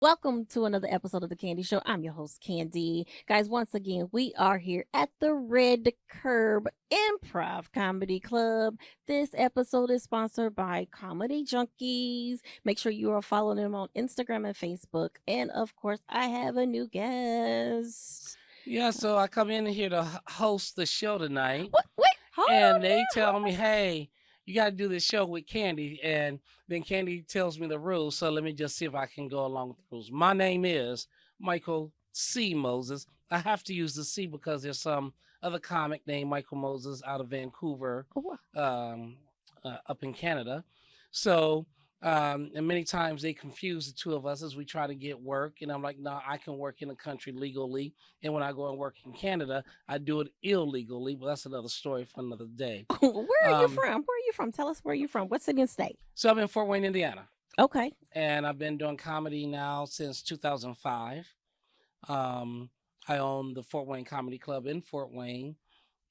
Welcome to another episode of The Candy Show. I'm your host, Candy. Guys, once again, we are here at the Red Curb Improv Comedy Club. This episode is sponsored by Comedy Junkies. Make sure you are following them on Instagram and Facebook. And of course, I have a new guest. Yeah, so I come in here to host the show tonight, What? Wait, hold and on they now. tell me, "Hey, you got to do this show with Candy," and then Candy tells me the rules. So let me just see if I can go along with the rules. My name is Michael C. Moses. I have to use the C because there's some other comic named Michael Moses out of Vancouver, Oh, um, up in Canada. So and many times they confuse the two of us as we try to get work. And I'm like, no, I can work in the country legally. And when I go and work in Canada, I do it illegally. But that's another story for another day. where are you Um, from? Where are you from? Tell us where you're from. What city and state? so I'm in Fort Wayne, Indiana. Okay. And I've been doing comedy now since 2005. Um, I own the Fort Wayne Comedy Club in Fort Wayne.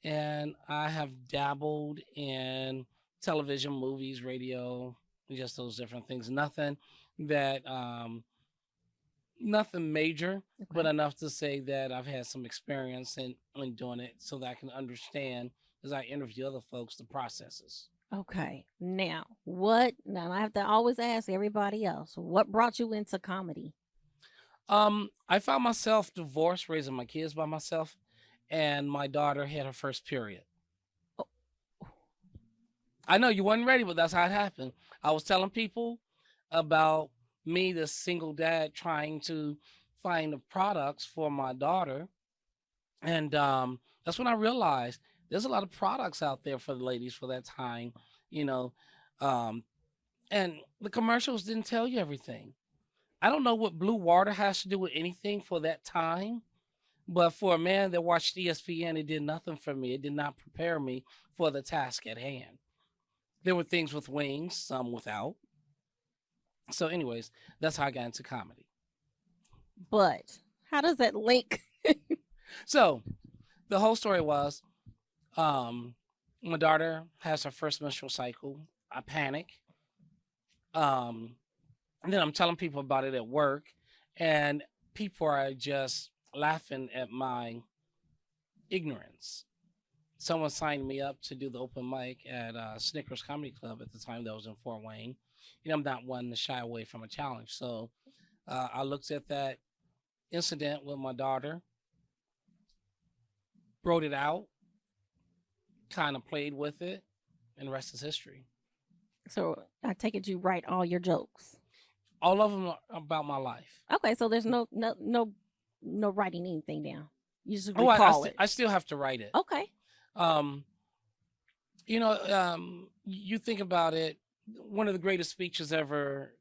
And I have dabbled in television, movies, radio, just those different things. That nothing major, but Okay. enough to say that I've had some experience in doing it so that I can understand as I interview other folks the processes. Okay. Now, what? Now, I have to always ask everybody else, what brought you into comedy? I found myself divorced, raising my kids by myself, and my daughter had her first period. Oh, I know you weren't ready, but that's how it happened. I was telling people about me, the single dad, trying to find the products for my daughter. And that's when I realized there's a lot of products out there for the ladies for that time, you know. Um, and the commercials didn't tell you everything. I don't know what blue water has to do with anything for that time, but for a man that watched ESPN, it did nothing for me. It did not prepare me for the task at hand. There were things with wings, some without. So, anyways, that's how I got into comedy. but how does that link? So, the whole story was um, my daughter has her first menstrual cycle. I panic. Um, and then I'm telling people about it at work, and people are just laughing at my ignorance. Someone signed me up to do the open mic at Snickers Comedy Club at the time that was in Fort Wayne. I'm not one to shy away from a challenge. So I looked at that incident with my daughter, wrote it out, kind of played with it, and the rest is history. So I take it you write all your jokes. All of them are about my life. Okay, so there's no writing anything down. You just Oh, I, I, recall st- it. I still have to write it. Okay. Um, you think about it, one of the greatest speeches ever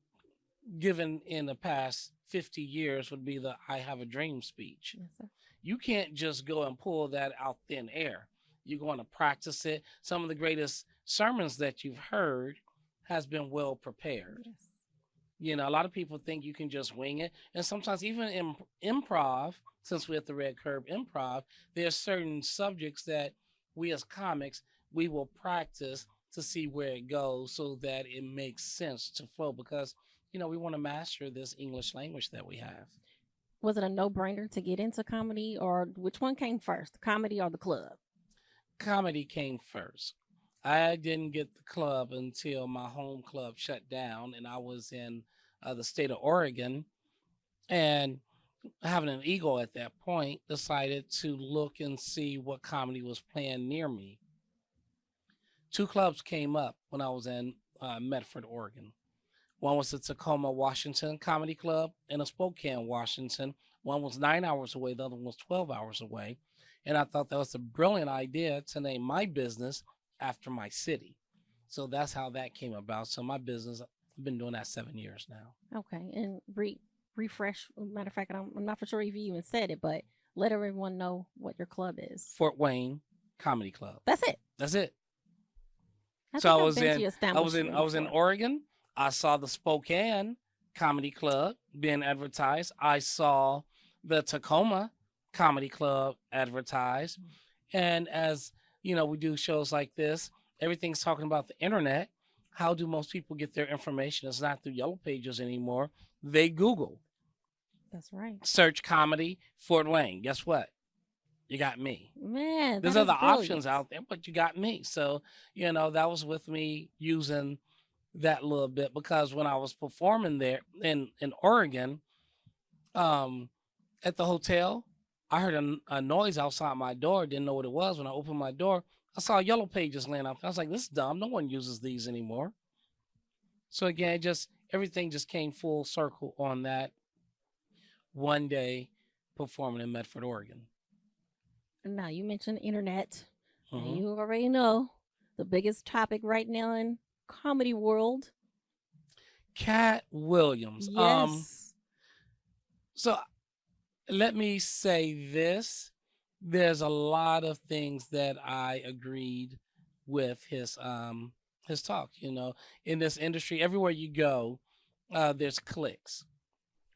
given in the past 50 years would be the I Have a Dream speech. Yes, sir. You can't just go and pull that out thin air. You're going to practice it. Some of the greatest sermons that you've heard has been well prepared. Yes. A lot of people think you can just wing it. And sometimes even in improv, since we're at the Red Curb Improv, there's certain subjects that we as comics, we will practice to see where it goes so that it makes sense to flow because, we want to master this English language that we have. Was it a no-brainer to get into comedy, or which one came first, the comedy or the club? Comedy came first. I didn't get the club until my home club shut down, and I was in the state of Oregon. And having an ego at that point, decided to look and see what comedy was playing near me. Two clubs came up when I was in Medford, Oregon. One was the Tacoma, Washington Comedy Club, and a Spokane, Washington. One was 9 hours away, the other one was 12 hours away. And I thought that was a brilliant idea to name my business after my city. So that's how that came about. So my business, I've been doing that 7 years now. Okay, and refresh. Matter of fact, I'm not for sure if you even said it, but let everyone know what your club is. Fort Wayne Comedy Club. That's it. That's it. I So think I I've was been to in your I was in establishment I was in before. Oregon. I saw the Spokane Comedy Club being advertised. I saw the Tacoma Comedy Club advertised. And as we do shows like this, everything's talking about the internet. How do most people get their information? It's not through yellow pages anymore. They Google. That's right. Search comedy Fort Wayne. Guess what? You got me. Man, There's that is other brilliant. options out there, but you got me. So, that was with me using that little bit because when I was performing there in Oregon, um, at the hotel, I heard a noise outside my door. Didn't know what it was. When I opened my door, I saw yellow pages laying out there. I was like, "This is dumb. No one uses these anymore." So again, just everything just came full circle on that one day performing in Medford, Oregon. Now you mentioned internet, and Hmm. you already know the biggest topic right now in comedy world. Cat Williams. Yes. So let me say this. There's a lot of things that I agreed with his talk. In this industry, everywhere you go, there's clicks.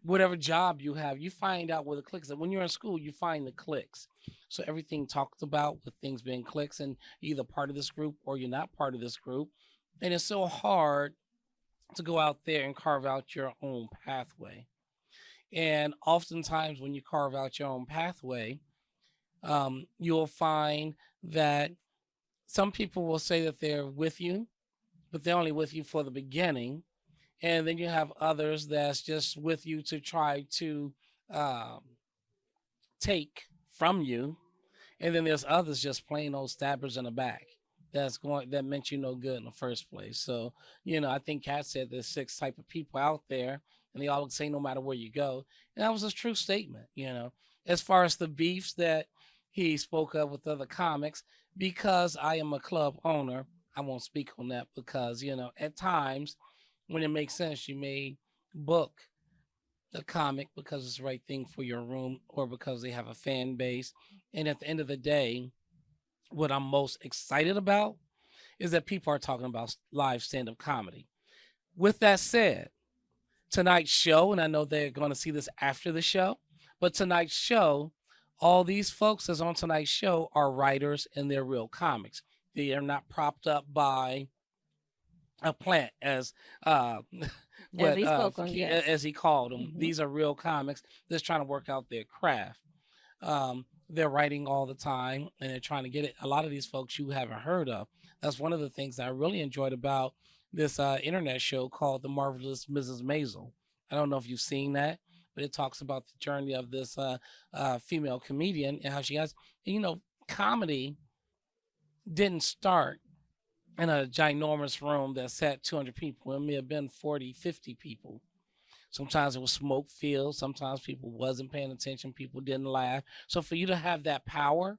Whatever job you have, you find out where the clicks are. When you're in school, you find the clicks. So everything talked about with things being clicks, and you're either part of this group or you're not part of this group. And it's so hard to go out there and carve out your own pathway. And oftentimes, when you carve out your own pathway, you'll find that some people will say that they're with you, but they're only with you for the beginning. And then you have others that's just with you to try to um, take from you. And then there's others just plain old stabbers in the back that meant you no good in the first place. So, I think Kat said there's six type of people out there and they all say no matter where you go. And that was a true statement. As far as the beefs that he spoke of with other comics, because I am a club owner, I won't speak on that because, at times when it makes sense, you may book the comic because it's the right thing for your room or because they have a fan base. And at the end of the day, what I'm most excited about is that people are talking about live stand-up comedy. With that said, tonight's show, and I know they're going to see this after the show, but tonight's show, all these folks that's on tonight's show are writers and they're real comics. They are not propped up by a plant uh As what he spoke on, yes. as he called them. Hmm. These are real comics that's trying to work out their craft. They're writing all the time and they're trying to get it. A lot of these folks you haven't heard of. That's one of the things I really enjoyed about this internet show called The Marvelous Mrs. Maisel. I don't know if you've seen that, but it talks about the journey of this female comedian and how she has, comedy didn't start in a ginormous room that sat 200 people. It may have been 40, 50 people. Sometimes it was smoke filled. Sometimes people wasn't paying attention. People didn't laugh. So for you to have that power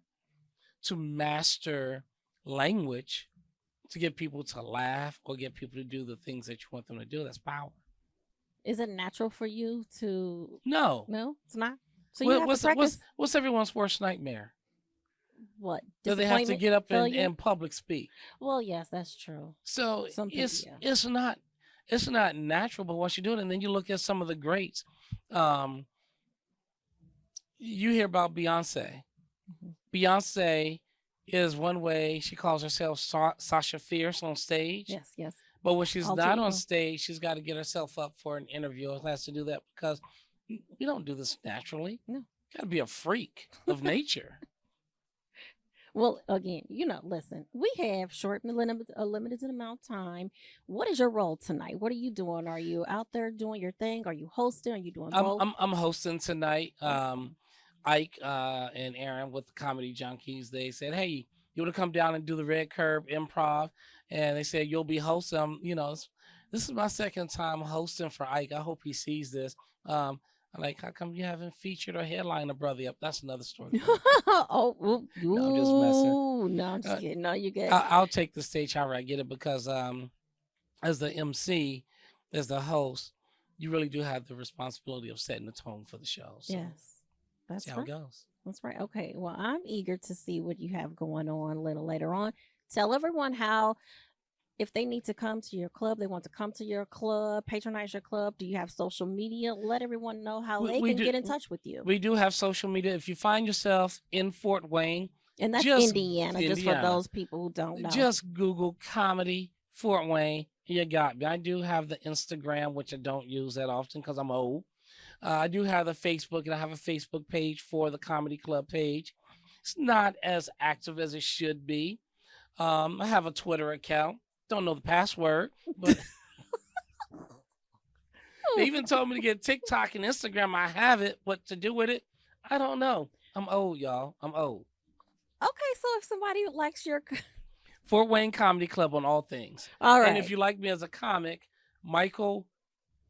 to master language, to get people to laugh or get people to do the things that you want them to do, that's power. Is it natural for you to? No. No, it's not. So you have to practice. What's everyone's worst nightmare? What, That they have to disappointment, get up and failure? in public speak. Well, yes, that's true. So Some people, yeah. it's not natural, but once you do it, and then you look at some of the greats, you hear about Beyonce. Hmm. Beyonce is one way she calls herself Sasha Fierce on stage. Yes, yes. But when she's Alter not on ego. stage, she's got to get herself up for an interview. It has to do that because we don't do this naturally. No. Got to be a freak of nature. Well, again, listen, we have a limited amount of time. What is your role tonight? What are you doing? Are you out there doing your thing? Are you hosting? Are you doing I'm both? I'm I'm hosting tonight. Awesome. Ike and Aaron with the Comedy Junkies. They said, "Hey, you want to come down and do the Red Curb Improv?" And they said you'll be hosting. This is my second time hosting for Ike. I hope he sees this. I'm like, how come you haven't featured or headlined a brother up? That's another story. Oh, No, I'm just messing. no, I'm just kidding. No, you get. I'll take the stage however I get it because as the MC, as the host, you really do have the responsibility of setting the tone for the show. So Yes, that's see how right. it goes. That's right. Okay. Well, I'm eager to see what you have going on a little later on. Tell everyone how, if they need to come to your club, they want to come to your club, patronize your club. Do you have social media? Let everyone know how We, they we can do get in touch with you. we do have social media. If you find yourself in Fort Wayne, And that's just Indiana, just for Indiana, those people who don't know. just Google comedy Fort Wayne. You got me. I do have the Instagram, which I don't use that often because I'm old. I do have the Facebook, and I have a Facebook page for the comedy club page. It's not as active as it should be. I have a Twitter account. Don't know the password, but they even told me to get TikTok and Instagram. I have it. What to do with it? I don't know. I'm old, y'all. I'm old. Okay, so if somebody likes your Fort Wayne Comedy Club on all things. all And if right. you like me as a comic, Michael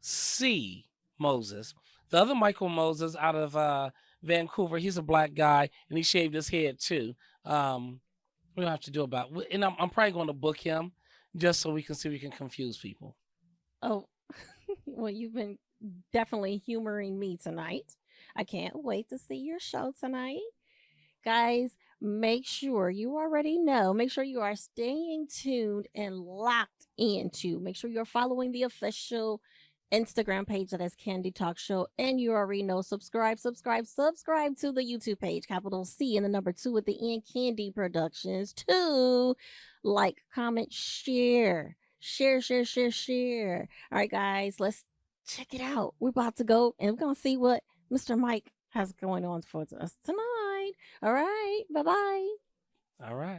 C. Moses. The other Michael Moses out of Vancouver, he's a black guy and he shaved his head too. We don't have to do about and I'm probably going to book him just so we can see if we can confuse people. Oh, well, you've been definitely humoring me tonight. I can't wait to see your show tonight. Guys, make sure you already know. Make sure you are staying tuned and locked into. Make sure you're following the official Instagram page that is Candy Talk Show. And you already know, subscribe to the YouTube page, capital C and the number 2 at the end, Candy Productions. 2, like, comment, share. Share. All right, guys, let's check it out. We're about to go and we're going to see what Mr. Mike has going on for us tonight. All right. Bye bye. All right.